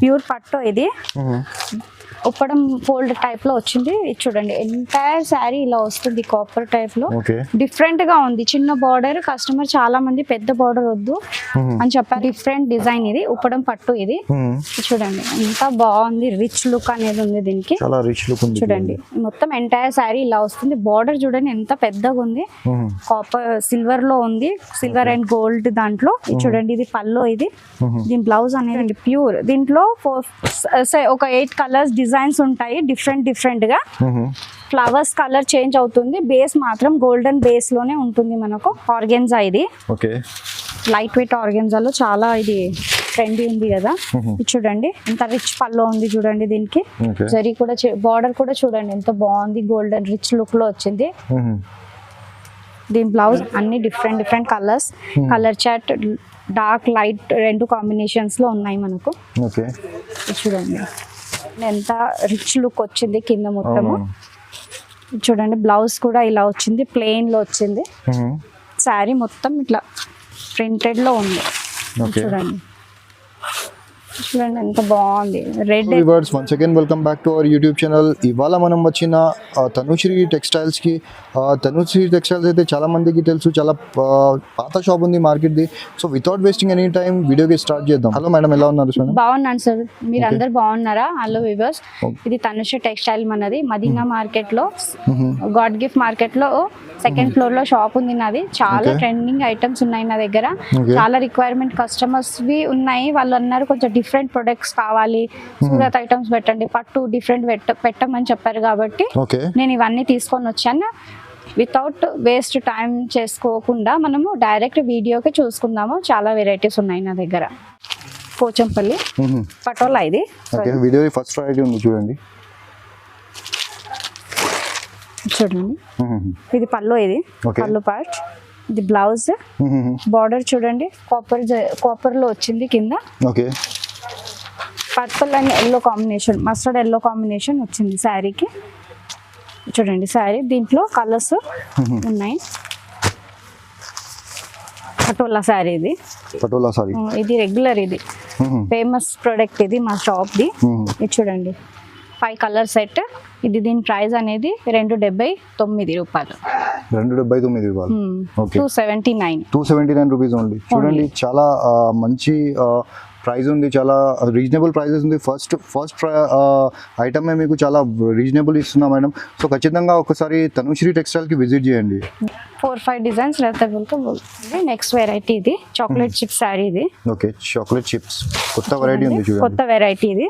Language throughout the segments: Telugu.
ప్యూర్ పట్టు ఇది ఉప్పడం ఫోల్డ్ టైప్ లో వచ్చింది. ఇది చూడండి ఎంటైర్ శారీ ఇలా వస్తుంది కాపర్ టైప్ లో. డిఫరెంట్ గా ఉంది, చిన్న బార్డర్. కస్టమర్ చాలా మంది పెద్ద బార్డర్ వద్దు అని చెప్పారు. డిఫరెంట్ డిజైన్ ఇది ఉప్పడం పట్టు ఇది. చూడండి ఎంత బాగుంది, రిచ్ లుక్ అనేది ఉంది దీనికి. చాలా రిచ్ లుక్ ఉంది. చూడండి మొత్తం ఎంటైర్ శారీ ఇలా వస్తుంది. బార్డర్ చూడండి ఎంత పెద్దగా ఉంది, కాపర్ సిల్వర్ లో ఉంది, సిల్వర్ అండ్ గోల్డ్ దాంట్లో. చూడండి ఇది పల్లో, ఇది దీని బ్లౌజ్ అనేది ప్యూర్. దీంట్లో ఒక 8 కలర్స్ డిజైన్స్ ఉంటాయి డిఫరెంట్ గా. ఫ్లవర్స్ కలర్ చేంజ్ అవుతుంది, బేస్ మాత్రం గోల్డెన్ బేస్ లోనే ఉంటుంది మనకు. ఆర్గెన్జా ఇది లైట్ వెయిట్ ఆర్గెన్జాలో చాలా ఇది ట్రెండీ ఉంది కదా. ఇది చూడండి ఎంత రిచ్ పల్లో ఉంది చూడండి. దీనికి జరీ కూడా బార్డర్ కూడా చూడండి ఎంత బాగుంది, గోల్డెన్ రిచ్ లుక్ లో వచ్చింది. దీని బ్లౌజ్ అన్ని different colours, colour chart dark light రెండు కాంబినేషన్స్ లో ఉన్నాయి మనకు. చూడండి ఎంత రిచ్ లుక్ వచ్చింది కింద మొత్తము. చూడండి బ్లౌజ్ కూడా ఇలా వచ్చింది, ప్లెయిన్ లో వచ్చింది. శారీ మొత్తం ఇట్లా ప్రింటెడ్ లో ఉంది. చూడండి చూడండి ఎంత బాగుంది. Red viewers once again welcome back to our YouTube channel. ఇవాళ మనం వచ్చిన తనుశ్రీ టెక్స్టైల్స్ కి. తనుశ్రీ టెక్స్టైల్స్ అయితే చాలా మందికి తెలుసు, చాలా పాత షాప్ ఉంది market the. So without wasting any time వీడియోకి స్టార్ట్ చేద్దాం. హలో మేడం, ఎలా ఉన్నారు? బాగున్నాను సార్, మీరు అందరు బాగున్నారా? హలో వ్యూవర్స్, ఇది తనుశ్రీ టెక్స్టైల్ మనది మదీనా మార్కెట్ లో, గాడ్ గిఫ్ట్ మార్కెట్ లో సెకండ్ ఫ్లోర్ లో షాప్ ఉంది నాది. చాలా ట్రెండింగ్ ఐటమ్స్ ఉన్నాయి నా దగ్గర, చాలా రిక్వైర్మెంట్ కస్టమర్స్ వి ఉన్నాయి. వాళ్ళు అన్నారు కొంచెం డిఫరెంట్ ప్రొడక్ట్స్ కావాలి, సూరత్ ఐటమ్స్ పెట్టండి, పట్టు డిఫరెంట్ పెట్టమని చెప్పారు కాబట్టి నేను ఇవన్నీ తీసుకొని వచ్చాను. వితౌట్ వేస్ట్ టైం చేసుకోకుండా మనము డైరెక్ట్ వీడియోకి చూసుకుందాము. చాలా వెరైటీస్ ఉన్నాయి నా దగ్గర. పోచంపల్లి పటోలా ఇది వీడియో ఫస్ట్ వెరైటీ ఉంది చూడండి. చూడండి ఇది పళ్ళు, ఇది పళ్ళు పార్ట్, ఇది బ్లౌజ్. బార్డర్ చూడండి కాపర్ లో వచ్చింది కింద. Purple and yellow combination, mustard yellow combination వచ్చింది శారీకి. చూడండి శారీ దీంట్లో కలర్స్ ఉన్నాయి. పటోలా శారీ ఇది, పటోలా శారీ ఇది రెగ్యులర్, ఇది ఫేమస్ ప్రొడక్ట్ ఇది మా షాప్ ది. ఇది చూడండి 5 కలర్ సెట్. ఇది దీని ప్రైస్ అనేది 279 రూపాయలు. 279 రూపాయలు. 279 రూపీస్ ఓన్లీ. చూడండి చాలా మంచి ప్రైస్ ఉంది, చాలా రీజనబుల్ ప్రైజెస్ ఉంది. ఫస్ట్ ఐటమ్ మీకు చాలా రీజనబుల్ ఇస్తున్నా మేడం. సో ఖచ్చితంగా ఒకసారి తనుశ్రీ టెక్స్టైల్ కి విజిట్ చేయండి. 4-5 డిజైన్స్ నెక్స్ట్ వెరైటీ ఇది చాక్లెట్ చిప్స్ శారీ ఇది. ఓకే, చాక్లెట్ చిప్స్ కొత్త వెరైటీ ఉంది చూడండి. కొత్త వెరైటీ ఇది.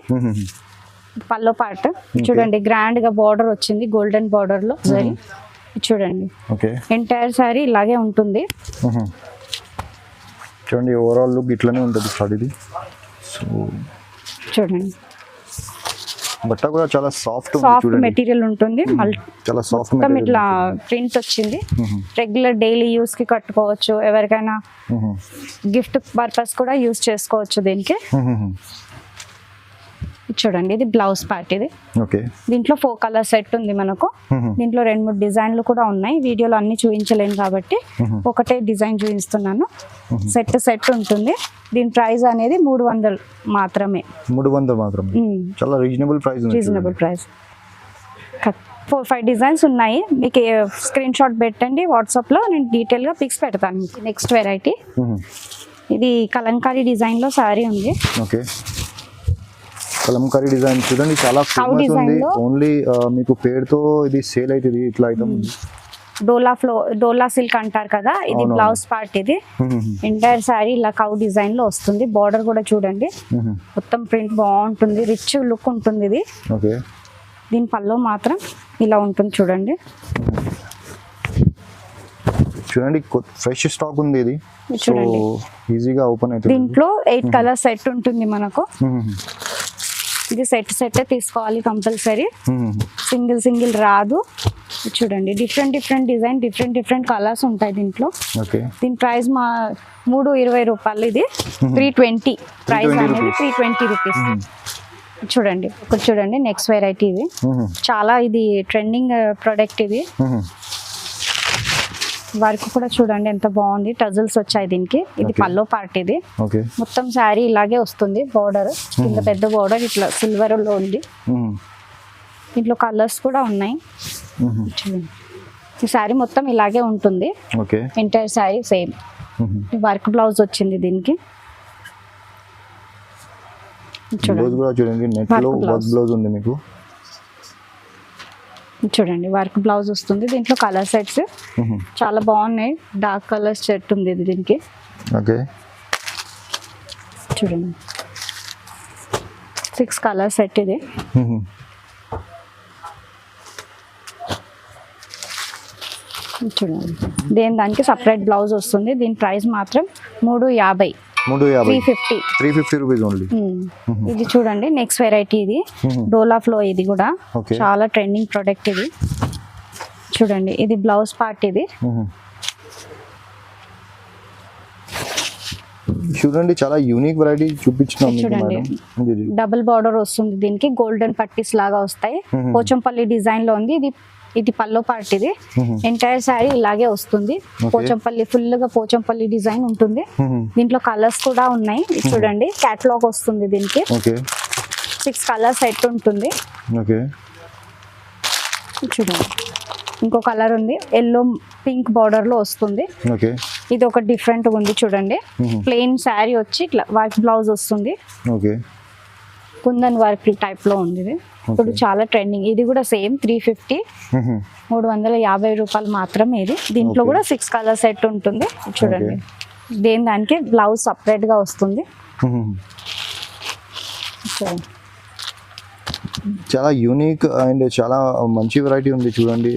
పల్లో పార్ట్ చూడండి గ్రాండ్ గా బార్డర్ వచ్చింది, గోల్డెన్ బార్డర్ లో జరీ. చూడండి ఎంటైర్ శారీ ఇలాగే ఉంటుంది. చూడండి ఓవరాల్ లుక్ ఇట్లానే ఉంటుంది సారీది. సో చూడండి బట్ట కూడా చాలా సాఫ్ట్ మెటీరియల్ ఉంటుంది, చాలా సాఫ్ట్ ఇట్లా ప్రింట్ వచ్చింది. రెగ్యులర్ డైలీ యూస్ కి కట్టుకోవచ్చు, ఎవరికైనా గిఫ్ట్ పర్పస్ కూడా యూస్ చేసుకోవచ్చు దీనికి. చూడండి ఇది బ్లౌజ్ పార్ట్ ఇది. దీంట్లో 4 కలర్ సెట్ ఉంది మనకు. దీంట్లో 2-3 డిజైన్లు కూడా ఉన్నాయి. వీడియోలో అన్ని చూపించలేను కాబట్టి ఒకటే డిజైన్ చూపిస్తున్నాను. సెట్ ఉంటుంది. దీని ప్రైస్ అనేది 300 మాత్రమే. 300 మాత్రమే, చాలా రీజనబుల్ ప్రైస్. 4-5 డిజైన్స్ ఉన్నాయి. మీకు స్క్రీన్ షాట్ పెట్టండి వాట్సాప్ లో, నేను డీటెయిల్ గా పిక్స్ పెడతాను. నెక్స్ట్ వెరైటీ ఇది కలంకారీ డిజైన్ లో సారీ ఉంది. కలంకారీ డిజైన్ చూడండి చాలా ఫేమస్ ఉంది. ఓన్లీ మీకు పేరుతో ఇది సేల్ అవుతుంది. ఇట్లా ఐటమ్ డోలా సిల్క్ అంటారు కదా, ఇది బ్లౌజ్ పార్ట్. ఇది ఎంటైర్ శారీ ఇలా కౌ డిజైన్ లో వస్తుంది. బార్డర్ కూడా చూడండి మొత్తం ప్రింట్ బాగుంటుంది, రిచ్ లుక్ ఉంటుంది ఇది. దీని పల్లో మాత్రం ఇలా ఉంటుంది చూడండి. చూడండి ఫ్రెష్ స్టాక్ ఉంది ఇది, సో ఈజీగా ఓపెన్ అవుతుంది. దీంట్లో 8 కలర్ సెట్ ఉంటుంది మనకు. ఇది సెట్ తీసుకోవాలి కంపల్సరీ, సింగిల్ రాదు. చూడండి డిఫరెంట్ డిజైన్, డిఫరెంట్ కలర్స్ ఉంటాయి దీంట్లో. దీని ప్రైస్ 320 రూపాయలు. ఇది 320 ప్రైస్ అనేది 320 రూపీస్. చూడండి ఇక్కడ చూడండి నెక్స్ట్ వెరైటీ ఇది. చాలా ఇది ట్రెండింగ్ ప్రొడక్ట్ ఇది. వర్క్ కూడా చూడండి ఎంత బాగుంది, టజల్స్ వచ్చాయి దీనికి. ఇది Okay. పల్లో పార్ట్, ఇది ఓకే. మొత్తం శారీ ఇలాగే వస్తుంది. బార్డర్ కింద పెద్ద బార్డర్ ఇట్లా సిల్వర్ లో ఉంది. దీంట్లో కలర్స్ కూడా ఉన్నాయి. చూడండి ఈ శారీ మొత్తం ఇలాగే ఉంటుంది. Okay. Entire sari same. Work blouse వచ్చింది దీనికి. బ్లౌజ్ కూడా చూడండి, నెట్ లో వర్క్ బ్లౌజ్ ఉంది మీకు. చూడండి వర్క్ బ్లౌజ్ వస్తుంది. దీంట్లో కలర్ సెట్స్ చాలా బాగున్నాయి. డార్క్ కలర్ సెట్ ఉంది ఇది దీనికి. ఓకే. చూడండి 6 కలర్ సెట్ ఇది. చూడండి దానికి సపరేట్ బ్లౌజ్ వస్తుంది. దీని ప్రైస్ మాత్రం 350. 350 రూపీస్ ఓన్లీ. ఇది చూడండి నెక్స్ట్ వెరైటీ, ఇది డోలా ఫ్లో. ఇది కూడా Okay. చాలా ట్రెండింగ్ ప్రోడక్ట్ ఇది. చూడండి ఇది బ్లౌజ్ పార్ట్ ఇది. చూడండి చాలా యూనిక్ వెరైటీ చూపించినాం మీకు చూడండి. మేడం. డబుల్ బార్డర్ వస్తుంది దీనికి. గోల్డెన్ పట్టీస్ లాగా వస్తాయి. పోచంపల్లి డిజైన్ లో ఉంది. ఇది పల్లో పార్ట్. ఇది ఎంటైర్ శారీ ఇలాగే వస్తుంది. పోచంపల్లి ఫుల్ గా పోచంపల్లి డిజైన్ ఉంటుంది. దీంట్లో కలర్స్ కూడా ఉన్నాయి. ఇది చూడండి క్యాటలాగ్ వస్తుంది దీనికి. ఓకే. 6 కలర్ సెట్ ఉంటుంది. ఓకే. చూడండి ఇంకో కలర్ ఉంది, ఎల్లో పింక్ బార్డర్ లో వస్తుంది. ఓకే. ఇది ఒక డిఫరెంట్ ఉంది చూడండి. ప్లెయిన్ శారీ వచ్చి ఇట్లా వర్క్ బ్లౌజ్ వస్తుంది. ఓకే. కుందన్ వర్క్ టైప్ లో ఉంది ఇది. ఇప్పుడు చాలా ట్రెండింగ్. ఇది కూడా సేమ్ 350, 350 రూపాయలు మాత్రమే ఇది. దీంట్లో కూడా 6 కలర్ సెట్ ఉంటుంది. చూడండి దానికి బ్లౌజ్ సపరేట్ గా వస్తుంది. చూడండి చాలా యూనిక్ అండ్ చాలా మంచి వెరైటీ ఉంది చూడండి.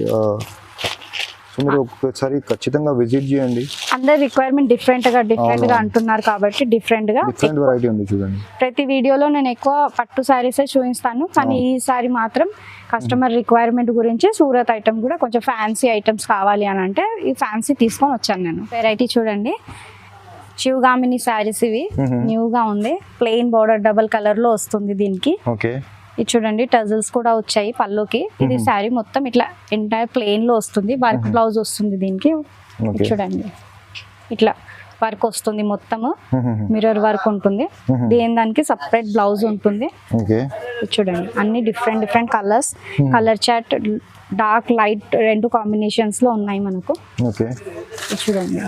సో మీరు ఒకసారి ఖచ్చితంగా విజిట్ చేయండి. అందరి రిక్వైర్మెంట్ డిఫరెంట్ గా అంటున్నారు కాబట్టి డిఫరెంట్ వెరైటీ ఉంది చూడండి. ప్రతి వీడియోలో నేను ఎక్కువ పట్టు శారీసే చూపిస్తాను, కానీ ఈ సారీ మాత్రం కస్టమర్ రిక్వైర్మెంట్ గురించి సూరత్ ఐటమ్ కూడా కొంచెం ఫ్యాన్సీ ఐటమ్స్ కావాలి అని అంటే ఈ ఫ్యాన్సీ తీసుకొని వచ్చాను నేను. వెరైటీ చూడండి శివగామిని శారీస్ ఇవి. న్యూగా ఉంది. ప్లెయిన్ బార్డర్ డబల్ కలర్ లో వస్తుంది దీనికి. ఓకే. ఇది చూడండి టజల్స్ కూడా వచ్చాయి పల్లోకి. ఇది శారీ మొత్తం ఇట్లా ఎంటైర్ ప్లెయిన్ లో వస్తుంది. వర్క్ బ్లౌజ్ వస్తుంది దీనికి. చూడండి ఇట్లా వర్క్ వస్తుంది మొత్తము. మిర్రర్ వర్క్ ఉంటుంది. దానికి సపరేట్ బ్లౌజ్ ఉంటుంది. చూడండి అన్ని different colours. Colour chart dark light 2 combinations లో ఉన్నాయి మనకు. చూడండి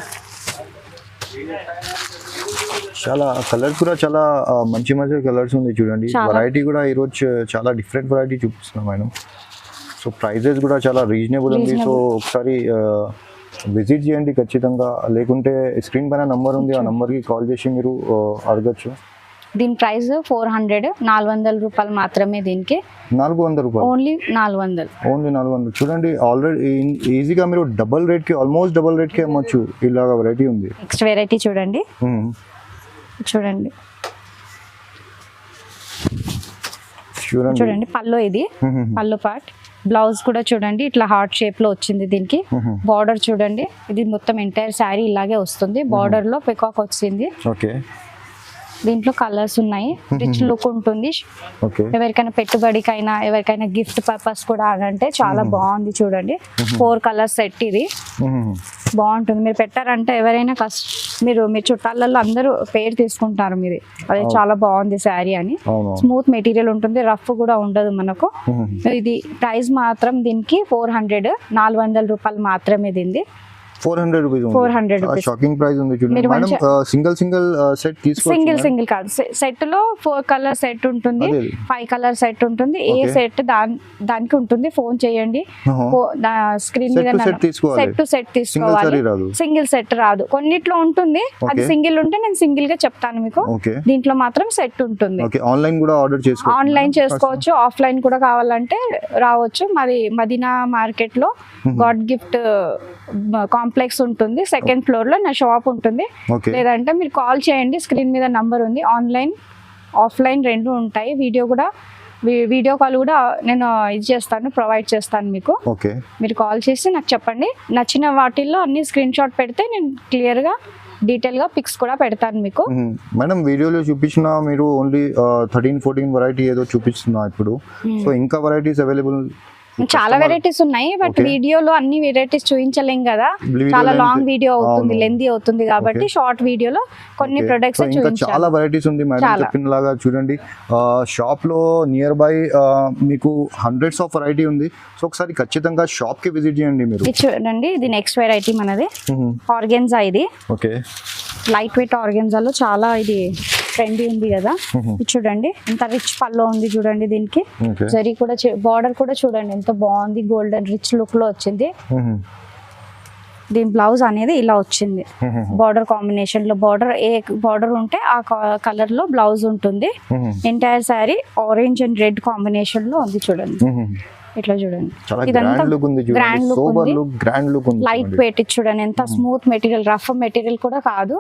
చాలా కలర్స్ కూడా చాలా మంచి కలర్స్ ఉంది చూడండి. వెరైటీ కూడా ఈరోజు చాలా డిఫరెంట్ వెరైటీ చూపిస్తున్నాం మేడం. సో ప్రైజెస్ కూడా చాలా రీజనబుల్ ఉంది. సో ఒకసారి విజిట్ చేయండి ఖచ్చితంగా. లేకుంటే స్క్రీన్ పైన నంబర్ ఉంది, ఆ నంబర్కి కాల్ చేసి మీరు అడగచ్చు. దీని ప్రైస్ 400 రూపాయలు మాత్రమే. దీనికి 400 రూపాయలు ఓన్లీ 400 చూడండి. ఆల్రెడీ ఈజీగా మీరు ఆల్మోస్ట్ డబల్ రేట్ కి అమ్మొచ్చు. ఇలాగా వెరైటీ ఉంది. నెక్స్ట్ వెరైటీ చూడండి. చూడండి పల్లో. ఇది పల్లో పార్ట్. బ్లౌజ్ కూడా చూడండి ఇట్లా హార్ట్ షేప్ లో వచ్చింది దీనికి. బార్డర్ చూడండి ఇది మొత్తం ఎంటైర్ శారీ ఇలాగే వస్తుంది. బార్డర్ లో పికాక్ వచ్చింది. ఓకే. దీంట్లో కలర్స్ ఉన్నాయి. రిచ్ లుక్ ఉంటుంది. ఎవరికైనా పెట్టుబడికైనా ఎవరికైనా గిఫ్ట్ పర్పస్ కూడా అంటే చాలా బాగుంది. చూడండి 4 కలర్ సెట్. ఇది బాగుంటుంది. మీరు పెట్టారంటే ఎవరైనా మీరు మీ చుట్టాలలో అందరూ పేరు తీసుకుంటారు మీది. అది చాలా బాగుంది శారీ అని. స్మూత్ మెటీరియల్ ఉంటుంది. రఫ్ కూడా ఉండదు మనకు. ఇది ప్రైస్ మాత్రం దీనికి 400 రూపాయలు మాత్రమే. దీన్ని 400 రూపీస్. షాకింగ్ ప్రైస్ ఉంది చూడండి మేడం. సింగిల్ సెట్ తీసుకోవచ్చు. సింగిల్ కాదు, సెట్ లో 4 కలర్ సెట్ ఉంటుంది, 5 కలర్ సెట్ ఉంటుంది. ఏ సెట్ దానికి ఉంటుంది. ఫోన్ చేయండి. స్క్రీన్ మీద సెట్ టు సెట్ తీసుకోవాలి. సింగిల్ సెట్ రాదు. కొన్నిట్లో ఉంటుంది. అది సింగిల్ ఉంటే నేను సింగిల్ గా చెప్తాను మీకు. దీంట్లో మాత్రం సెట్ ఉంటుంది. ఆన్లైన్ కూడా ఆర్డర్ చేసుకోవచ్చు. ఆన్లైన్ చేసుకోవచ్చు. ఆఫ్లైన్ కూడా కావాలంటే రావచ్చు. మరి మదీనా మార్కెట్ లో గాడ్ గిఫ్ట్ కాంప్లెక్స్ ఉంటుంది. 2nd ఫ్లోర్ లో నా షాప్ ఉంటుంది. లేదంటే మీరు కాల్ చేయండి. స్క్రీన్ మీద నంబర్ ఉంది. ఆన్లైన్ ఆఫ్లైన్ 2 ఉంటాయి. వీడియో కాల్ కూడా నేను ఇది చేస్తాను, ప్రొవైడ్ చేస్తాను మీకు. మీరు కాల్ చేసి నాకు చెప్పండి. నచ్చిన వాటిల్లో అన్ని స్క్రీన్ షాట్ పెడితే నేను క్లియర్గా డీటెయిల్గా పిక్స్ కూడా పెడతాను మీకు. మేడం వీడియోలో చూపించిన మీరు ఓన్లీ 13-14 వెరైటీ ఏదో చూపిస్తున్నా ఇప్పుడు. సో ఇంకా వెరైటీస్ అవైలబుల్ చాలా వెరైటీస్ ఉన్నాయి బట్ Okay. వీడియోలో అన్ని వెరైటీస్ చూపించలేం కదా, Video చాలా length. లాంగ్ వీడియో అవుతుంది, అవును. లెంతీ అవుతుంది కాబట్టి షార్ట్ వీడియోలో కొన్ని ప్రొడక్ట్స్ ఇంకా చాలా చూపించాలి. వెరైటీస్ ఉంది మేడం చాలా. చెప్పిన లాగా. చూడండి షాప్ లో నియర్ బై మీకు హండ్రెడ్స్ ఆఫ్ వెరైటీ ఉంది. సో ఒకసారి ఖచ్చితంగా షాప్ కి విజిట్ చేయండి మీరు. ఇది చూడండి, ఇది నెక్స్ట్ వెరైటీ మనది ఆర్గెన్జా. ఇది ఓకే, లైట్ వెయిట్ ఆర్గెన్జాలో చాలా ఇది ట్రెండీ ఉంది కదా. ఇది చూడండి ఎంత రిచ్ పల్లో ఉంది చూడండి. దీనికి ఓకే, జరీ కూడా బార్డర్ కూడా చూడండి ఎంత బాగుంది, గోల్డెన్ రిచ్ లుక్ లో వచ్చింది. దీని బ్లౌజ్ అనేది ఇలా వచ్చింది, బార్డర్ కాంబినేషన్ లో. బార్డర్ ఏ బార్డర్ ఉంటే ఆ కలర్ లో బ్లౌజ్ ఉంటుంది. Entire sari orange and red combination లో ఉంది చూడండి. ఇట్లా చూడండి, చాలా ఇదంతా గ్రాండ్ లుక్ ఉంది. గ్రాండ్ చూడండి, లుక్ సూపర్ ఉంది. లుక్, గ్రాండ్ లుక్ ఉంది. లైట్ వెయిట్ చూడండి, ఎంత స్మూత్ మెటీరియల్, రఫ్ మెటీరియల్ కూడా కాదు.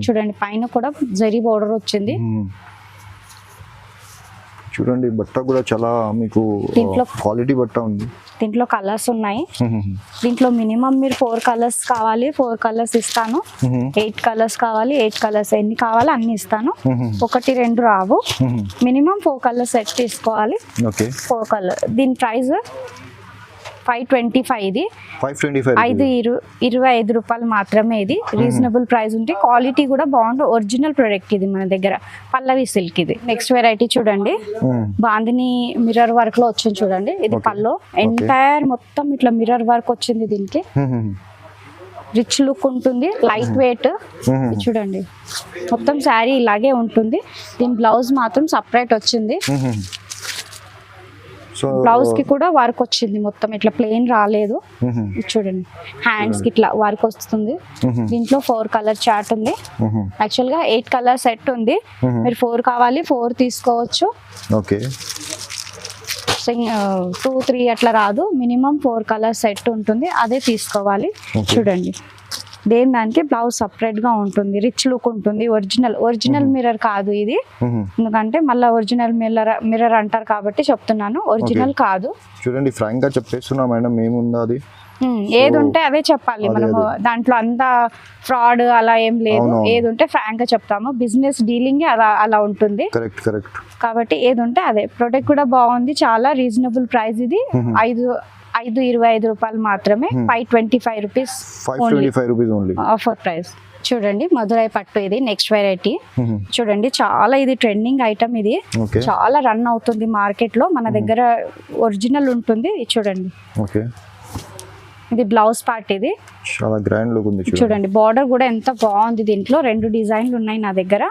చూడండి పైన కూడా జరీ బోర్డర్ వచ్చింది. చూడండి బట్ట కూడా చాలా మీకు దీంట్లో క్వాలిటీ బట్ట ఉంది. దీంట్లో కలర్స్ ఉన్నాయి. దీంట్లో మినిమం మీరు 4 కలర్స్ కావాలి, 4 కలర్స్ ఇస్తాను. 8 కలర్స్ కావాలి, 8 కలర్స్ ఎన్ని కావాలి అన్ని ఇస్తాను. 1 2 రావు, మినిమం 4 కలర్స్ సెట్ తీసుకోవాలి. Okay, 4 colour. దీని ప్రైస్ 525. ఇది 525 రూపాయలు మాత్రమే. ఇది రీజనబుల్ ప్రైస్ ఉంది, క్వాలిటీ కూడా బాగుంది, ఒరిజినల్ ప్రొడక్ట్ ఇది మన దగ్గర. పల్లవి సిల్క్. ఇది నెక్స్ట్ వెరైటీ చూడండి, బాందిని మిర్రర్ వర్క్ లో వచ్చింది చూడండి. ఇది పల్లో ఎంటైర్ మొత్తం ఇట్లా మిర్రర్ వర్క్ వచ్చింది. దీనికి రిచ్ లుక్ ఉంటుంది, లైట్ వెయిట్. చూడండి మొత్తం శారీ ఇలాగే ఉంటుంది. దీని బ్లౌజ్ మాత్రం సపరేట్ వచ్చింది. బ్లౌజ్ కి కూడా వర్క్ వచ్చింది, మొత్తం ఇట్లా ప్లెయిన్ రాలేదు. చూడండి హ్యాండ్స్ కి ఇట్లా వర్క్ వస్తుంది. దీంట్లో 4 కలర్ చార్ట్ ఉంది. యాక్చువల్ గా 8 కలర్ సెట్ ఉంది. మీరు 4 కావాలి 4 తీసుకోవచ్చు. ఓకే, 2 3 అట్లా రాదు, మినిమం 4 కలర్ సెట్ ఉంటుంది, అదే తీసుకోవాలి. చూడండి దానికి బ్లౌజ్ సపరేట్ గా ఉంటుంది, రిచ్ లుక్ ఉంటుంది. ఒరిజినల్ మిర్రర్ కాదు ఇది, ఎందుకంటే మళ్ళీ ఒరిజినల్ మిర్రర్ అంటారు కాబట్టి చెప్తున్నాను, ఒరిజినల్ కాదు. చూడండి ఫ్రాంక్ గా చెప్పేస్తున్నా మేడం, ఏముందా అది ఏది ఉంటే అవే చెప్పాలి మనము. దాంట్లో అంతా ఫ్రాడ్ అలా ఏం లేదు, ఏది ఉంటే ఫ్రాంక్ గా చెప్తాము. బిజినెస్ డీలింగ్ అలా ఉంటుంది. Correct correct. కాబట్టి ఏది ఉంటే అదే. ప్రొడక్ట్ కూడా బాగుంది, చాలా రీజనబుల్ ప్రైస్. ఇది 525 రూపాయలు మాత్రమే. 525 రూపీస్ ఓన్లీ ఆఫర్ ప్రైస్. చూడండి మధురై పట్టు. ఇది నెక్స్ట్ వెరైటీ. చూడండి చాలా ఇది ట్రెండింగ్ ఐటమ్. ఇది చాలా రన్ అవుతుంది మార్కెట్ లో, మన దగ్గర ఒరిజినల్ ఉంటుంది. చూడండి ఓకే, ఇది బ్లౌజ్ పార్ట్. ఇది చాలా గ్రాండ్ లుక్ ఉంది. చూడండి బార్డర్ కూడా ఎంత బాగుంది. దీంట్లో 2 డిజైన్లు ఉన్నాయి నా దగ్గర.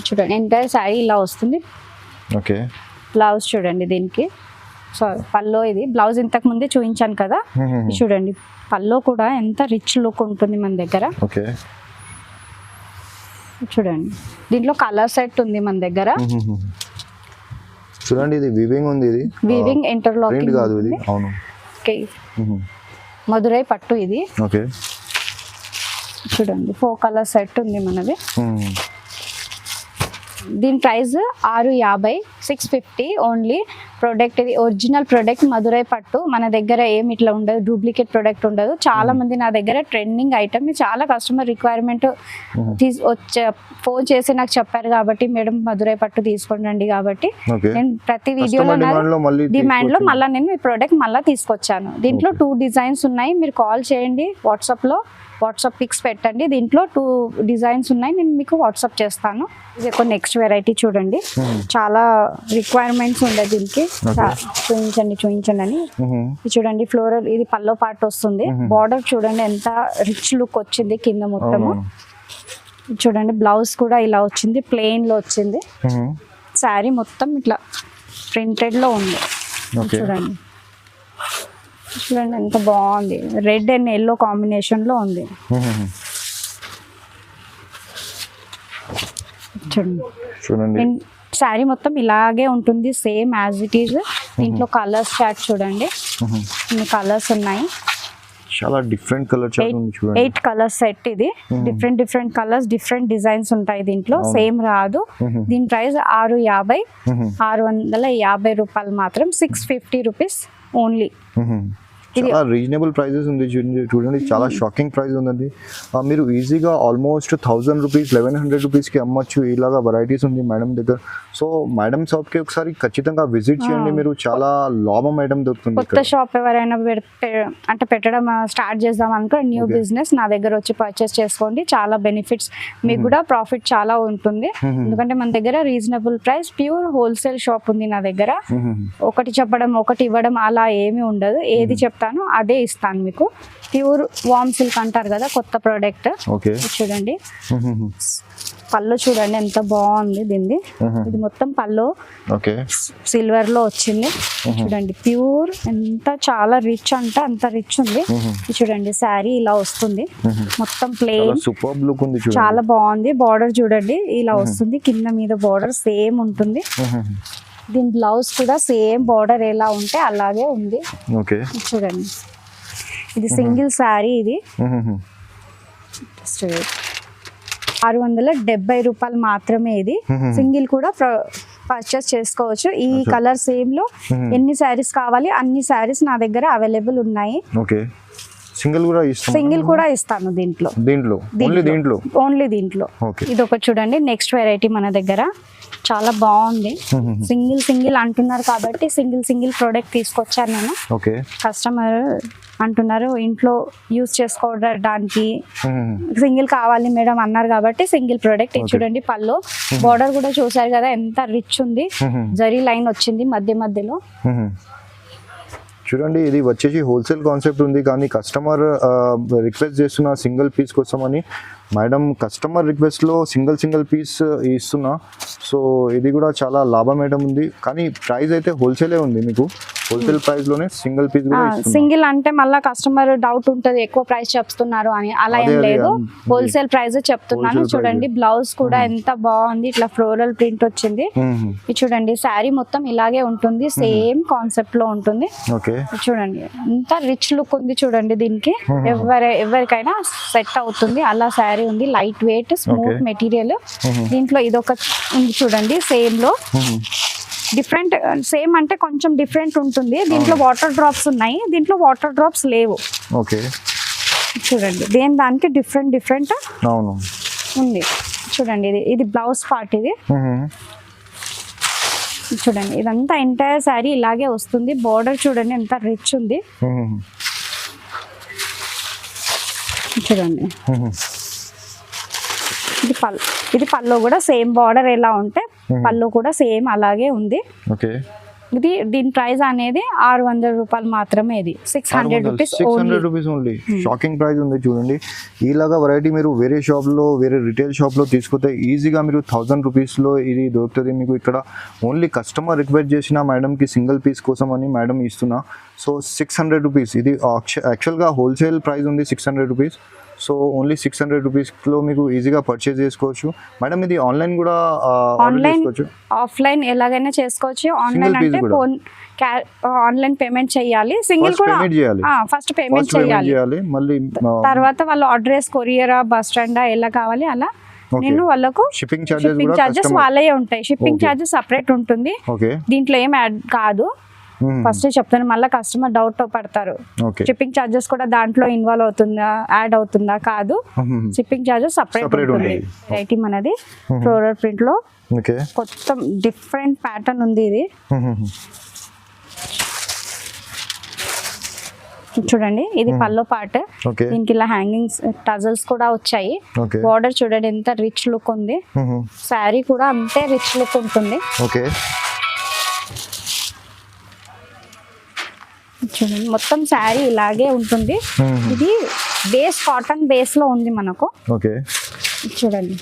చూడండి ఎంటైర్ శారీ ఇలా వస్తుంది. ఓకే, బ్లౌజ్ చూడండి దీనికి. సో పల్లో. ఇది బ్లౌజ్ ఇంతకు ముందే చూపించాను కదా. చూడండి పల్లో కూడా ఎంత రిచ్ లుక్ ఉంటుంది మన దగ్గర. ఓకే, చూడండి దీంట్లో కలర్ సెట్ ఉంది మన దగ్గర. చూడండి ఇది వీవింగ్ ఉంది. ఇది వీవింగ్ ఇంటర్లాకింగ్ కాదు ఇది. అవును, ఓకే. మధురై పట్టు. ఇది ఓకే, చూడండి 4 కలర్ సెట్ ఉంది మనది. దీని ప్రైస్ 650, 650 ఓన్లీ. ప్రోడక్ట్ ఇది ఒరిజినల్ ప్రోడక్ట్ మధురై పట్టు. మన దగ్గర ఏమి ఇట్లా ఉండదు, డూప్లికేట్ ప్రోడక్ట్ ఉండదు. చాలా మంది నా దగ్గర ట్రెండింగ్ ఐటమ్, చాలా కస్టమర్ రిక్వైర్మెంట్ ఫోన్ చేసి నాకు చెప్పారు కాబట్టి మేడం మధురై పట్టు తీసుకోండి కాబట్టి నేను ప్రతి వీడియోలో డిమాండ్ లో మళ్ళీ నేను ఈ ప్రోడక్ట్ మళ్ళీ తీసుకొచ్చాను. దీంట్లో 2 డిజైన్స్ ఉన్నాయి. మీరు కాల్ చేయండి, వాట్సాప్ పిక్స్ పెట్టండి. దీంట్లో 2 డిజైన్స్ ఉన్నాయి, నేను మీకు వాట్సాప్ చేస్తాను. ఇది ఒక నెక్స్ట్ వెరైటీ చూడండి, చాలా రిక్వైర్మెంట్స్ ఉండే దీనికి. చూపించండి అని. ఇది చూడండి ఫ్లోరల్. ఇది పల్లో పార్ట్ వస్తుంది. బార్డర్ చూడండి ఎంత రిచ్ లుక్ వచ్చింది కింద మొత్తము. చూడండి బ్లౌజ్ కూడా ఇలా వచ్చింది, ప్లెయిన్ లో వచ్చింది. శారీ మొత్తం ఇట్లా ప్రింటెడ్ లో ఉంది. చూడండి ఎంత బాగుంది, రెడ్ అండ్ ఎల్లో కాంబినేషన్ లో ఉంది. చూడండి శారీ మొత్తం ఇలాగే ఉంటుంది, సేమ్ యాజ్ ఇట్ ఈజ్. దీంట్లో కలర్స్ చార్ట్ చూడండి, ఇన్ని కలర్స్ ఉన్నాయి. చాలా డిఫరెంట్ కలర్ చార్ట్ ఉంది చూడండి. 8 కలర్స్ సెట్. ఇది డిఫరెంట్ కలర్స్, డిఫరెంట్ డిజైన్స్ ఉంటాయి దీంట్లో, సేమ్ రాదు. దీని ప్రైస్ 650 రూపాయలు మాత్రం. 650 రూపీస్ ఓన్లీ. చాలా రీజనబుల్ ప్రైజెస్ ఉంది చూడండి, చాలా షాకింగ్ ప్రైస్ ఉందండి. మీరు ఈజీగా ఆల్మోస్ట్ 1000 రూపీస్ 1100 రూపీస్కి అమ్మొచ్చు. ఇలాగా వెరైటీస్ ఉంది మేడం దగ్గర. సో మేడం షాప్కి ఒకసారి ఖచ్చితంగా విజిట్ చేయండి, మీరు చాలా లాభం ఐటమ్ దొరుకుతుంది. కొత్త షాప్ ఎవరైనా అంటే పెట్టడం స్టార్ట్ చేద్దాం అనుకో, న్యూ బిజినెస్ నా దగ్గర వచ్చి పర్చేస్ చేసుకోండి, చాలా బెనిఫిట్స్, మీకు కూడా ప్రాఫిట్ చాలా ఉంటుంది. ఎందుకంటే మన దగ్గర reasonable price, pure wholesale shop ఉంది నా దగ్గర. ఒకటి చెప్పడం ఒకటి ఇవ్వడం అలా ఏమీ ఉండదు, ఏది చెప్తాను అదే ఇస్తాను మీకు. ప్యూర్ వామ్ సిల్క్ అంటారు కదా, కొత్త ప్రోడక్ట్. చూడండి పళ్ళు చూడండి ఎంత బాగుంది దీన్ని. ఇది మొత్తం పళ్ళు సిల్వర్ లో వచ్చింది. చూడండి ప్యూర్, ఎంత చాలా రిచ్ అంటే అంత రిచ్ ఉంది. చూడండి శారీ ఇలా వస్తుంది, మొత్తం ప్లెయిన్, చాలా బాగుంది. బార్డర్ చూడండి ఇలా వస్తుంది, కింద మీద బార్డర్ సేమ్ ఉంటుంది. దీని బ్లౌజ్ కూడా సేమ్ బార్డర్ ఎలా ఉంటే అలాగే ఉంది. చూడండి ఇది సింగిల్ శారీ, ఇది 670 రూపాయలు మాత్రమే. ఇది సింగిల్ కూడా పర్చేస్ చేసుకోవచ్చు. ఈ కలర్ సేమ్ లో ఎన్ని శారీస్ కావాలి అన్ని శారీస్ నా దగ్గర అవైలబుల్ ఉన్నాయి. సింగిల్ కూడా ఇస్తాను దీంట్లో. ఓన్లీ దీంట్లో. ఇది ఒకటి చూడండి, నెక్స్ట్ వెరైటీ మన దగ్గర చాలా బాగుంది. సింగిల్ అంటున్నారు కాబట్టి సింగిల్ ప్రోడక్ట్ తీసుకొచ్చాను నేను. కస్టమర్ అంటున్నారు ఇంట్లో యూజ్ చేసుకోవడానికి సింగిల్ కావాలి మేడం అన్నారు కాబట్టి సింగిల్ ప్రోడక్ట్. చూడండి పళ్ళు, బార్డర్ కూడా చూసారు కదా ఎంత రిచ్ ఉంది, జరీ లైన్ వచ్చింది మధ్యలో. చూడండి ఇది వచ్చేసి హోల్సేల్ కాన్సెప్ట్ ఉంది, కానీ కస్టమర్ రిక్వెస్ట్ చేస్తున్న సింగిల్ పీస్ కోసం అని మేడం కస్టమర్ రిక్వెస్ట్లో సింగిల్ పీస్ ఇస్తున్నా. సో ఇది కూడా చాలా లాభం మేడం ఉంది, కానీ ప్రైస్ అయితే హోల్సేలే ఉంది. మీకు హోల్సేల్ ప్రైస్ లోనే సింగిల్ పీస్ కూడా ఇస్తున్నా. సింగిల్ అంటే మళ్ళీ కస్టమర్ డౌట్ ఉంటది ఎక్కువ ప్రైస్ చెప్తున్నారు అని, అలా ఏం లేదు, హోల్సేల్ ప్రైస్ చెప్తున్నాను. చూడండి బ్లౌజ్ కూడా ఎంత బాగుంది, ఇట్లా ఫ్లోరల్ ప్రింట్ వచ్చింది. ఇది చూడండి శారీ మొత్తం ఇలాగే ఉంటుంది, సేమ్ కాన్సెప్ట్ లో ఉంటుంది. చూడండి ఎంత రిచ్ లుక్ ఉంది చూడండి, దీనికి ఎవరికైనా సెట్ అవుతుంది అలా శారీ ఉంది. Light weight smooth material. దీంట్లో ఇదొక ఉంది చూడండి, సేమ్ లో డిఫరెంట్, సేమ్ అంటే కొంచెం డిఫరెంట్ ఉంటుంది. దీంట్లో వాటర్ డ్రాప్స్ ఉన్నాయి, దీంట్లో వాటర్ డ్రాప్స్ లేవు. చూడండి దానికి డిఫరెంట్ ఉంది. చూడండి ఇది బ్లౌజ్ పార్ట్. ఇది చూడండి ఇదంతా ఎంటైర్ శారీ ఇలాగే వస్తుంది. బార్డర్ చూడండి ఎంత రిచ్ ఉంది. చూడండి ఇది పళ్ళు కూడా సేమ్ బార్డర్ ఎలా ఉంటే పళ్ళు కూడా సేమ్ అలాగే ఉంది. ఇది దీని ప్రైస్ అనేది 600 రూపాయలు మాత్రమే. ఇది 600 రూపీస్ ఓన్లీ. షాకింగ్ ప్రైస్ ఉంది చూడండి. ఇలాగా వెరైటీ మీరు వేరే షాప్ లో, వేరే రిటైల్ షాప్ లో తీసుకుంటే ఈజీగా మీరు 1000 రూపీస్ లో ఇది దొరుకుతుంది మీకు. ఇక్కడ ఓన్లీ కస్టమర్ రిక్వెస్ట్ చేసిన మేడం కి సింగిల్ పీస్ కోసం అని మేడం ఇస్తున్నా. So 600 rupees. ఇది యాక్చువల్గా హోల్సేల్ ప్రైస్ ఉంది 600 రూపీస్. సో ఓన్లీ 600 రూపీస్లో మీకు ఈజీగా పర్చేస్ చేసుకోవచ్చు మేడం. ఇది ఆన్లైన్ కూడా చేసుకోవచ్చు, ఆఫ్లైన్ ఎలాగైనా చేసుకోవచ్చు. ఆన్లైన్ అంటే ఫోన్ ఆన్లైన్ పేమెంట్ చేయాలి, సింగిల్ కూడా ఫస్ట్ పేమెంట్ చేయాలి, మళ్ళీ తర్వాత వాళ్ళు అడ్రస్ కొరియర్ బస్ స్టాండ్ ఎలా కావాలి అలా నేను వాళ్ళకు షిప్పింగ్ చార్జెస్ వాళ్ళే ఉంటాయి. షిప్పింగ్ చార్జెస్ సపరేట్ ఉంటుంది, దీంట్లో ఏం యాడ్ కాదు. ఫస్ట్ చెప్తాను, మళ్ళీ కస్టమర్ డౌట్ పడతారు షిప్పింగ్ చార్జెస్ కూడా దాంట్లో ఇన్వాల్వ్ అవుతుందా, యాడ్ అవుతుందా, కాదు. షిప్పింగ్ చార్జెస్ సపరేట్ ఉంటుంది. ఐటమ్ అనేది ఫ్లోరల్ ప్రింట్ లో కొత్త డిఫరెంట్ ప్యాటర్న్ ఉంది. ఇది చూడండి ఇది పల్లో పార్ట్. దీనికి ఇలా హ్యాంగింగ్స్ టజల్స్ కూడా వచ్చాయి. బార్డర్ చూడండి ఎంత రిచ్ లుక్ ఉంది. శారీ కూడా అంతే రిచ్ లుక్ ఉంటుంది. చూడండి మొత్తం శారీ ఇలాగే ఉంటుంది. ఇది బేస్ కాటన్ బేస్ లో ఉంది మనకు. చూడండి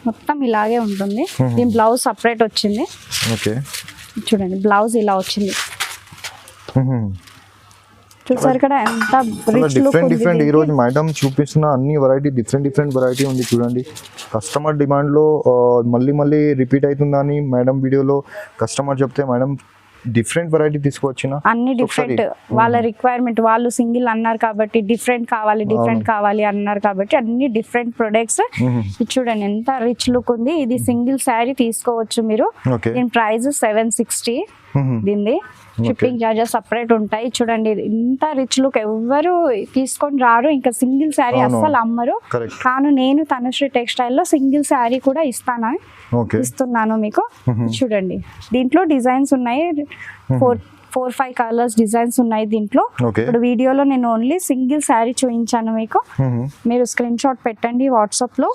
మొత్తం ఇలాగే ఉంటుంది. దీని బ్లౌజ్ సపరేట్ వచ్చింది. చూడండి బ్లౌజ్ ఇలా వచ్చింది. చూసారు కదా ఎంత డిఫరెంట్. ఈ రోజు మేడం చూపిస్తున్న అన్ని వెరైటీ డిఫరెంట్ వెరైటీ ఉంది చూడండి. కస్టమర్ డిమాండ్ లో మళ్ళీ రిపీట్ అవుతుందని మేడం వీడియోలో కస్టమర్ చెప్తే మేడం డిఫరెంట్ వెరైటీ తీసుకొచ్చిన అన్ని డిఫరెంట్ వాళ్ళ రిక్వైర్మెంట్. వాళ్ళు సింగిల్ అన్నారు కాబట్టి డిఫరెంట్ కావాలి అన్నారు కాబట్టి అన్ని డిఫరెంట్ ప్రొడక్ట్స్. చూడండి ఎంత రిచ్ లుక్ ఉంది. ఇది సింగిల్ శారీ తీసుకోవచ్చు మీరు. దీని ప్రైస్ 760. దీనిది షిప్పింగ్ చార్జెస్ సపరేట్ ఉంటాయి. చూడండి ఇంత రిచ్ లుక్ ఎవ్వరు తీసుకొని రారు, ఇంకా సింగిల్ శారీ అస్సలు అమ్మరు. కానీ నేను తనుశ్రీ టెక్స్టైల్ లో సింగిల్ శారీ కూడా ఇస్తున్నాను మీకు. చూడండి దీంట్లో డిజైన్స్ ఉన్నాయి, 4-5 కలర్స్ డిజైన్స్ ఉన్నాయి దీంట్లో. ఇప్పుడు వీడియోలో నేను ఓన్లీ సింగిల్ శారీ చూపించాను మీకు. మీరు స్క్రీన్ షాట్ పెట్టండి వాట్సాప్ లో,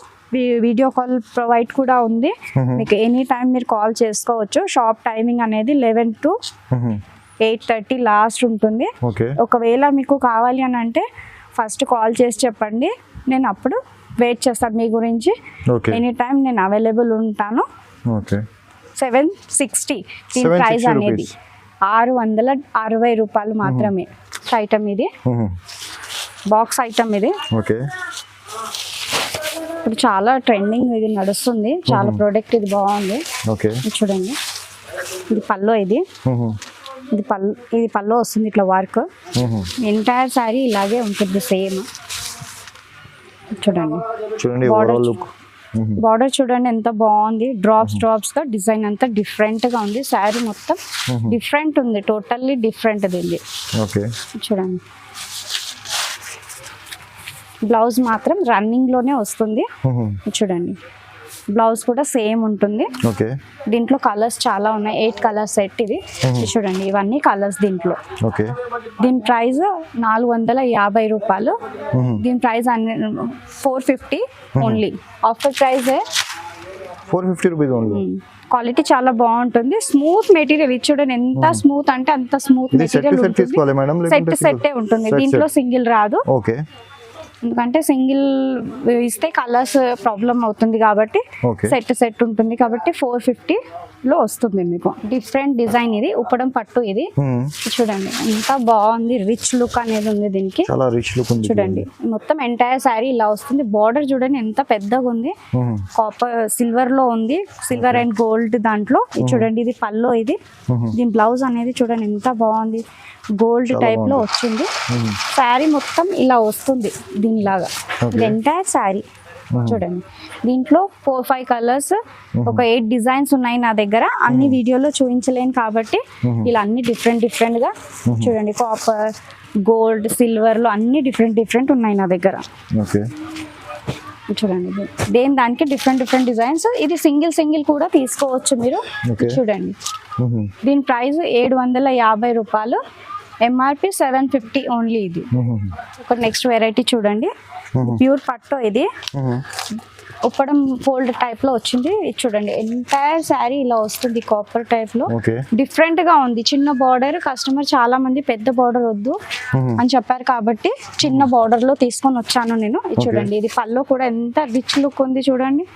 వీడియో కాల్ ప్రొవైడ్ కూడా ఉంది మీకు. ఎనీ టైం మీరు కాల్ చేసుకోవచ్చు. షాప్ టైమింగ్ అనేది 11 to 8:30 లాస్ట్ ఉంటుంది. ఒకవేళ మీకు కావాలి అని అంటే ఫస్ట్ కాల్ చేసి చెప్పండి, నేను అప్పుడు వెయిట్ చేస్తాను మీ గురించి. ఎనీ టైం నేను అవైలబుల్ ఉంటాను. 760 దీని ప్రైస్ అనేది 660 రూపాయలు మాత్రమే. ఐటమ్ ఇది బాక్స్ ఐటమ్ ఇది. ఇప్పుడు చాలా ట్రెండింగ్ ఇది నడుస్తుంది, చాలా ప్రోడక్ట్ ఇది బాగుంది. చూడండి ఇది పల్లో, ఇది పల్లో వస్తుంది ఇట్లా వర్క్. ఎంటైర్ శారీ ఇలాగే ఉంటుంది సేమ్. చూడండి బార్డర్ చూడండి ఎంత బాగుంది, డ్రాప్స్ గా డిజైన్ అంతా డిఫరెంట్ గా ఉంది. శారీ మొత్తం డిఫరెంట్ ఉంది, టోటల్లీ డిఫరెంట్ ఇది. చూడండి బ్లౌజ్ మాత్రం రన్నింగ్ లోనే వస్తుంది. చూడండి బ్లౌజ్ కూడా సేమ్ ఉంటుంది. దీంట్లో కలర్స్ చాలా ఉన్నాయి, 8 కలర్ సెట్ ఇది. చూడండి ఇవన్నీ కలర్స్ దీంట్లో. దీని ప్రైస్ 450 రూపాయలు. దీని price 450 only. Offer price 450 rupees only. Quality చాలా బాగుంటుంది, స్మూత్ మెటీరియల్. ఇది చూడండి ఎంత స్మూత్ అంటే అంత స్మూత్ మెటీరియల్ ఉంటుంది. సెట్ ఉంటుంది, దీంట్లో సింగిల్ రాదు. ఎందుకంటే సింగిల్ ఇస్తే కలర్స్ ప్రాబ్లం అవుతుంది కాబట్టి సెట్ ఉంటుంది కాబట్టి 450 లో వస్తుంది మీకు. డిఫరెంట్ డిజైన్ ఇది, ఉప్పడం పట్టు ఇది. చూడండి ఎంత బాగుంది, రిచ్ లుక్ అనేది ఉంది దీనికి. చూడండి మొత్తం ఎంటైర్ శారీ ఇలా వస్తుంది. బార్డర్ చూడండి ఎంత పెద్దగా ఉంది, కాపర్ సిల్వర్ లో ఉంది, సిల్వర్ అండ్ గోల్డ్ దాంట్లో. చూడండి ఇది పల్లో, ఇది దీని బ్లౌజ్ అనేది చూడండి ఎంత బాగుంది, గోల్డ్ టైప్ లో వచ్చింది. శారీ మొత్తం ఇలా వస్తుంది దీనిలాగా, ఎంటైర్ శారీ. చూడండి దీంట్లో 4-5 కలర్స్, ఒక 8 డిజైన్స్ ఉన్నాయి నా దగ్గర. అన్ని వీడియోలో చూపించలేను కాబట్టి ఇలా అన్ని డిఫరెంట్ గా. చూడండి కాపర్, గోల్డ్, సిల్వర్ లో అన్ని డిఫరెంట్ ఉన్నాయి నా దగ్గర. చూడండి దానికి డిఫరెంట్ డిజైన్స్. ఇది సింగిల్ కూడా తీసుకోవచ్చు మీరు. చూడండి దీని ప్రైస్ 750 రూపాయలు, ఎంఆర్పి 750 ఓన్లీ. ఇది ఒక నెక్స్ట్ వెరైటీ చూడండి, ప్యూర్ పట్టు ఇది. ఉప్పడం ఫోల్డ్ టైప్ లో వచ్చింది. చూడండి ఎంటైర్ శారీ ఇలా వస్తుంది, కాపర్ టైప్ లో. డిఫరెంట్ గా ఉంది, చిన్న బార్డర్. కస్టమర్ చాలా మంది పెద్ద బార్డర్ వద్దు అని చెప్పారు కాబట్టి చిన్న బార్డర్ లో తీసుకొని వచ్చాను నేను. చూడండి ఇది పల్లో కూడా ఎంత రిచ్ లుక్ ఉంది చూడండి.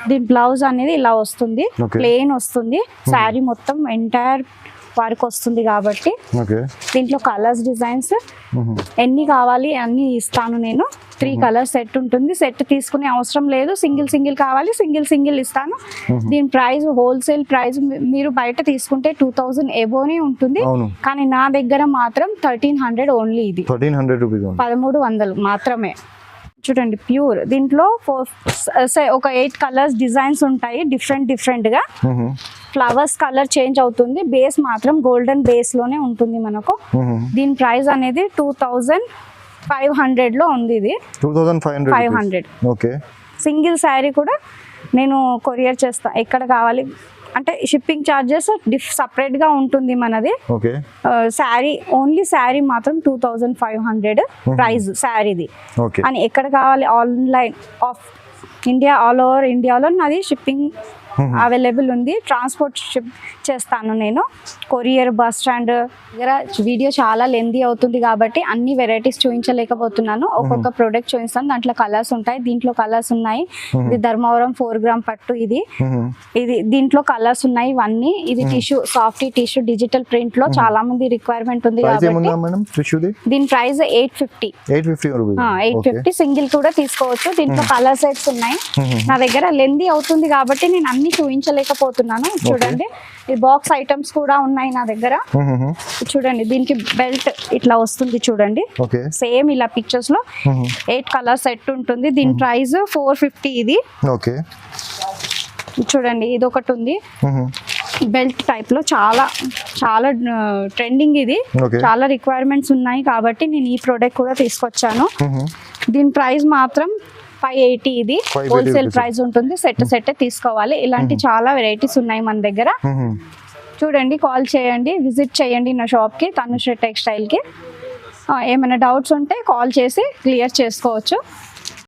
దీని బ్లౌజ్ అనేది ఇలా వస్తుంది, ప్లెయిన్ వస్తుంది. శారీ మొత్తం ఎంటైర్ వర్క్ వస్తుంది కాబట్టి దీంట్లో కలర్స్, డిజైన్స్ ఎన్ని కావాలి అన్ని ఇస్తాను నేను. 3 కలర్ సెట్ ఉంటుంది, సెట్ తీసుకునే అవసరం లేదు. సింగిల్ కావాలి, సింగిల్ ఇస్తాను. దీని ప్రైస్ హోల్సేల్ ప్రైస్ మీరు బయట తీసుకుంటే 2000 ఎబోనే ఉంటుంది, కానీ నా దగ్గర మాత్రం 1300 ఓన్లీ. ఇది 1300 మాత్రమే. చూడండి ప్యూర్, దీంట్లో ఒక 8 కలర్స్ డిజైన్స్ ఉంటాయి డిఫరెంట్ గా. ఫ్లవర్స్ కలర్ చేంజ్ అవుతుంది, బేస్ మాత్రం గోల్డెన్ బేస్ లోనే ఉంటుంది మనకు. దీని ప్రైస్ అనేది 2500 లో ఉంది. ఇది 2500. సింగిల్ శారీ కూడా నేను కొరియర్ చేస్తా, ఎక్కడ కావాలి అంటే షిప్పింగ్ చార్జెస్ సపరేట్ గా ఉంటుంది మనది. శారీ ఓన్లీ శారీ మాత్రం 2500 ప్రైస్ శారీది. అని ఎక్కడ కావాలి, online of India, all over ఇండియాలో నాది షిప్పింగ్ అవైలబుల్ ఉంది. ట్రాన్స్పోర్ట్ షిప్ చేస్తాను నేను, కొరియర్, బస్ స్టాండ్ దగ్గర. వీడియో చాలా లెందీ అవుతుంది కాబట్టి అన్ని వెరైటీస్ చూపించలేకపోతున్నాను. ఒక్కొక్క ప్రోడక్ట్ చూపిస్తాను, దాంట్లో కలర్స్ ఉంటాయి. దీంట్లో కలర్స్ ఉన్నాయి. ఇది ధర్మవరం 4 గ్రామ్ పట్టు. ఇది దీంట్లో కలర్స్ ఉన్నాయి ఇవన్నీ. ఇది tissue, soft tissue, digital print లో చాలా మంది రిక్వైర్మెంట్ ఉంది కాబట్టి దీని ప్రైస్ 850. సింగిల్ కూడా తీసుకోవచ్చు. దీంట్లో కలర్ సెట్స్ ఉన్నాయి నా దగ్గర. లెందీ అవుతుంది కాబట్టి నేను అన్ని చూపించలేకపోతున్నాను. చూడండి ఇది బాక్స్ ఐటమ్స్ కూడా ఉన్నాయి నా దగ్గర. చూడండి దీనికి బెల్ట్ ఇట్లా వస్తుంది చూడండి, సేమ్ ఇలా పిక్చర్స్ లో 8 కలర్ సెట్ ఉంటుంది. దీని ప్రైస్ 450. ఇది చూడండి ఇది ఒకటి ఉంది, బెల్ట్ టైప్ లో చాలా చాలా ట్రెండింగ్ ఇది. Okay. చాలా రిక్వైర్మెంట్స్ ఉన్నాయి కాబట్టి నేను ఈ ప్రోడక్ట్ కూడా తీసుకొచ్చాను. దీని ప్రైస్ మాత్రం 580. ఇది 580 హోల్సేల్ rupees. ప్రైస్ ఉంటుంది. సెట్ తీసుకోవాలి. ఇలాంటి చాలా వెరైటీస్ ఉన్నాయి మన దగ్గర. చూడండి, కాల్ చేయండి, విజిట్ చేయండి నా షాప్కి, తనుశ్రీ టెక్స్టైల్కి. ఏమైనా డౌట్స్ ఉంటే కాల్ చేసి క్లియర్ చేసుకోవచ్చు.